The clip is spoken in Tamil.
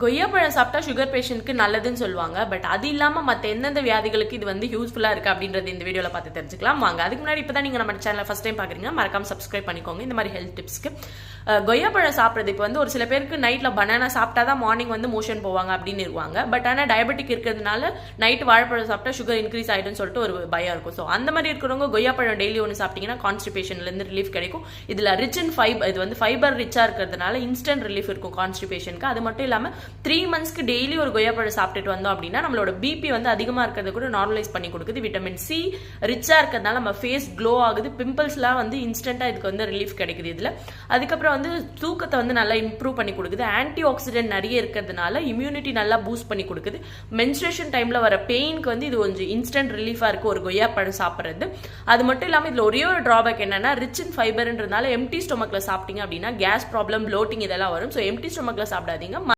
கொய்யா பழம் சாப்பிட்டா சுகர் பேஷண்ட்க்கு நல்லதுன்னு சொல்லுவாங்க. பட் அது இல்லாமல் மற்ற எந்தெந்த வியாதிகளுக்கு இது வந்து யூஸ்ஃபுல்லாக இருக்குது அப்படின்றது இந்த வீடியோவில் பார்த்து தெரிஞ்சுக்கலாம் வாங்க. அதுக்கு முன்னாடி இப்போ தான் நீங்கள் நம்ம சேனலை ஃபஸ்ட் டைம் பார்க்குறீங்க, மறக்காம சப்ஸ்கிரைப் பண்ணிக்கோங்க இந்த மாதிரி ஹெல்த் டிப்ஸ்க்கு. கொய்யா பழம் சாப்பிட்றது இப்போ வந்து ஒரு சில பேருக்கு நைட்டில் பனானா சாப்பிட்டா தான் மார்னிங் வந்து மோஷன் போவாங்க அப்படின்னு இருவாங்க. பட் ஆனால் டயபெட்டிக் இருக்கிறதுனால நைட் வாழைப்பழம் சாப்பிட்டா சுகர் இன்க்ரீஸ் ஆகிடும்னு சொல்லிட்டு ஒரு பயம் இருக்கும். ஸோ அந்த மாதிரி இருக்கிறவங்க கொய்யா பழம் டெய்லி ஒன்று சாப்பிட்டீங்கன்னா கான்ஸ்டிபேஷன்லேருந்து ரிலீஃப் கிடைக்கும். இதில் ரிச் இன் ஃபைபர், இது வந்து ஃபைபர் ரிச்சாக இருக்கிறதுனால இன்ஸ்டன்ட் ரிலீஃப் இருக்கும் கான்ஸ்டிபேஷனுக்கு. அது மட்டும் இல்லாமல் 3 monthsக்கு டெய்லி ஒரு கொய்யாப்பழம் சாப்பிட்டுட்டு வந்தோம் அப்படின்னா நம்மளோட பிபி வந்து அதிகமாக இருக்கிறத கூட நார்மலைஸ் பண்ணி கொடுக்குது. விட்டமின் சி ரிச்சாக இருக்கிறதுனால நம்ம ஃபேஸ் க்ளோ ஆகுது. பிம்பிள்ஸ்லாம் வந்து இன்ஸ்டன்ட்டாக இதுக்கு வந்து ரிலீஃப் கிடைக்குது இதில். அதுக்கப்புறம் வந்து தூக்கத்தை வந்து நல்லா இம்ப்ரூவ் பண்ணி கொடுக்குது. ஆன்டி ஆக்சிடென்ட் நிறைய இருக்கிறதுனால இம்யூனிட்டி நல்லா பூஸ்ட் பண்ணி கொடுக்குது. மென்ஸ்ட்ரேஷன் டைமில் வர பெயினுக்கு வந்து இது கொஞ்சம் இன்ஸ்டன்ட் ரிலீஃபாக இருக்குது ஒரு கொய்யாப்பழம் சாப்பிட்றது. அது மட்டும் இல்லாமல் இதில் ஒரே ஒரு ட்ராபேக் என்னன்னா ரிச் இன் ஃபைபர்ன்றதுனால எம்டி ஸ்டொமக்கில் சாப்பிட்டீங்க அப்படின்னா கேஸ் ப்ராப்ளம், ப்ளோட்டிங் இதெல்லாம் வரும். ஸோ எம்டி ஸ்டொமக்கில் சாப்பிடாதீங்க.